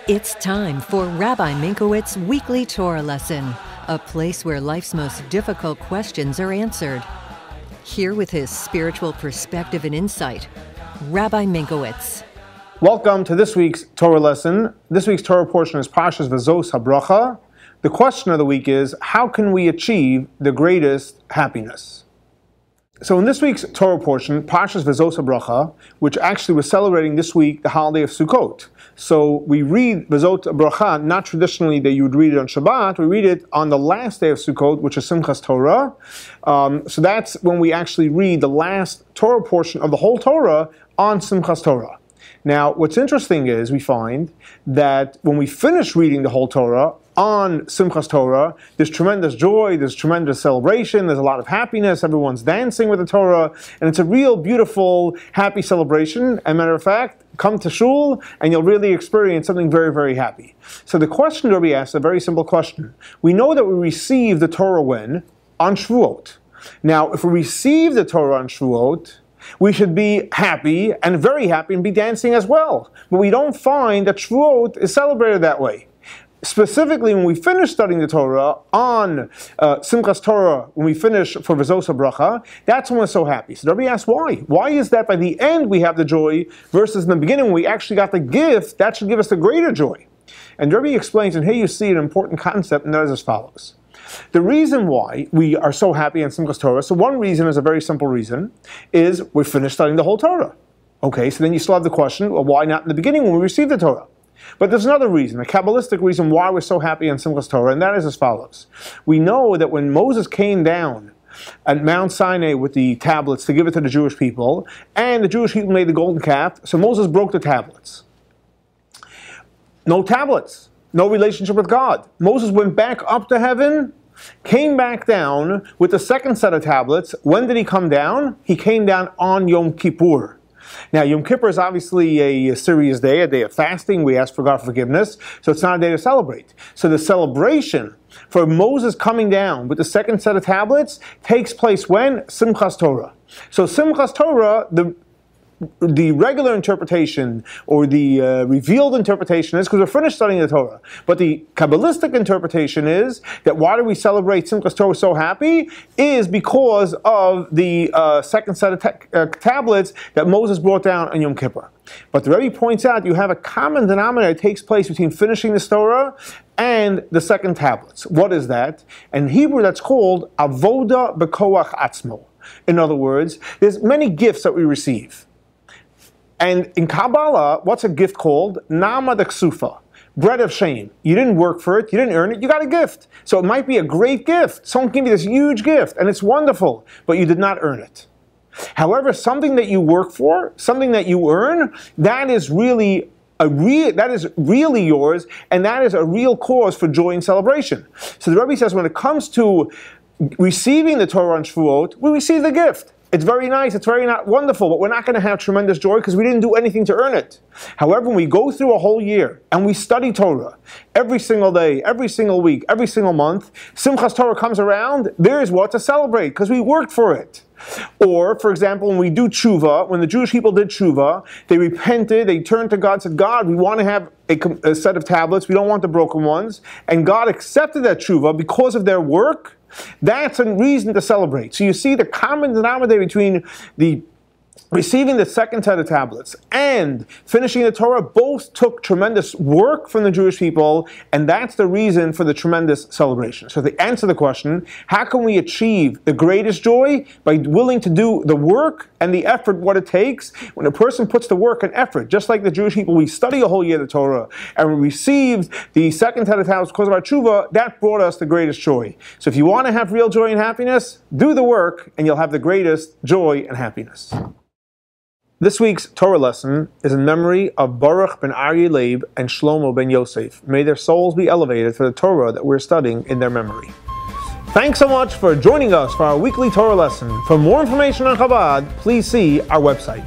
It's time for Rabbi Minkowicz's Weekly Torah Lesson, a place where life's most difficult questions are answered. Here with his spiritual perspective and insight, Rabbi Minkowicz. Welcome to this week's Torah lesson. This week's Torah portion is Parsha's Vezos HABRACHAH. The question of the week is, how can we achieve the greatest happiness? So in this week's Torah portion, Parsha's Vezos HABRACHAH, which actually we're celebrating this week, the holiday of Sukkot. So we read Vezos HABRACHAH, not traditionally that you would read it on Shabbat, we read it on the last day of Sukkot, which is Simchas Torah. So that's when we actually read the last Torah portion of the whole Torah on Simchas Torah. Now, what's interesting is we find that when we finish reading the whole Torah on Simchas Torah, there's tremendous joy, there's tremendous celebration, there's a lot of happiness, everyone's dancing with the Torah, and it's a real beautiful, happy celebration. As a matter of fact, come to shul and you'll really experience something very, very happy. So the question Rebbe asks, a very simple question. We know that we receive the Torah when? On Shavuot. Now, if we receive the Torah on Shavuot, we should be happy and very happy and be dancing as well. But we don't find that Shavuot is celebrated that way. Specifically, when we finish studying the Torah on Simchas Torah, when we finish for Vezos HABRACHAH, that's when we're so happy. So Rebbe asks why? Why is that by the end we have the joy versus in the beginning when we actually got the gift, that should give us the greater joy? And Rebbe explains, and here you see an important concept, and that is as follows. The reason why we are so happy in Simchas Torah, so one reason is a very simple reason, is we finished studying the whole Torah. Okay, so then you still have the question, well, why not in the beginning when we received the Torah? But there's another reason, a Kabbalistic reason why we're so happy in Simchas Torah, and that is as follows. We know that when Moses came down at Mount Sinai with the tablets to give it to the Jewish people, and the Jewish people made the golden calf, so Moses broke the tablets. No tablets, no relationship with God. Moses went back up to heaven, came back down with the second set of tablets. When did he come down? He came down on Yom Kippur. Now, Yom Kippur is obviously a serious day, a day of fasting. We ask for God's forgiveness, so it's not a day to celebrate. So the celebration for Moses coming down with the second set of tablets takes place when? Simchas Torah. So Simchas Torah, the regular interpretation or the revealed interpretation is because we're finished studying the Torah. But the Kabbalistic interpretation is that why do we celebrate Simchas Torah so happy is because of the second set of tablets that Moses brought down on Yom Kippur. But the Rebbe points out you have a common denominator that takes place between finishing this Torah and the second tablets. What is that? In Hebrew that's called avoda b'koach atzmo. In other words, there's many gifts that we receive. And in Kabbalah, what's a gift called? Nama de ksufa, bread of shame. You didn't work for it, you didn't earn it, you got a gift. So it might be a great gift. Someone gave you this huge gift, and it's wonderful, but you did not earn it. However, something that you work for, something that you earn, that is really yours, and that is a real cause for joy and celebration. So the Rebbe says when it comes to receiving the Torah on Shavuot, we receive the gift. It's very nice, it's very wonderful, but we're not going to have tremendous joy because we didn't do anything to earn it. However, when we go through a whole year and we study Torah every single day, every single week, every single month, Simchas Torah comes around, there's what to celebrate because we worked for it. Or, for example, when we do tshuva, when the Jewish people did tshuva, they repented, they turned to God, said, God, we want to have a set of tablets, we don't want the broken ones, and God accepted that tshuva because of their work. That's a reason to celebrate. So you see the common denominator between the receiving the second set of tablets and finishing the Torah both took tremendous work from the Jewish people, and that's the reason for the tremendous celebration. So to answer the question, how can we achieve the greatest joy? By willing to do the work and the effort, what it takes. When a person puts the work and effort, just like the Jewish people, we study a whole year of the Torah, and we received the second set of tablets because of our tshuva, that brought us the greatest joy. So if you want to have real joy and happiness, do the work, and you'll have the greatest joy and happiness. This week's Torah lesson is in memory of Baruch ben Aryeh Leib and Shlomo Ben Yosef. May their souls be elevated for the Torah that we're studying in their memory. Thanks so much for joining us for our weekly Torah lesson. For more information on Chabad, please see our website.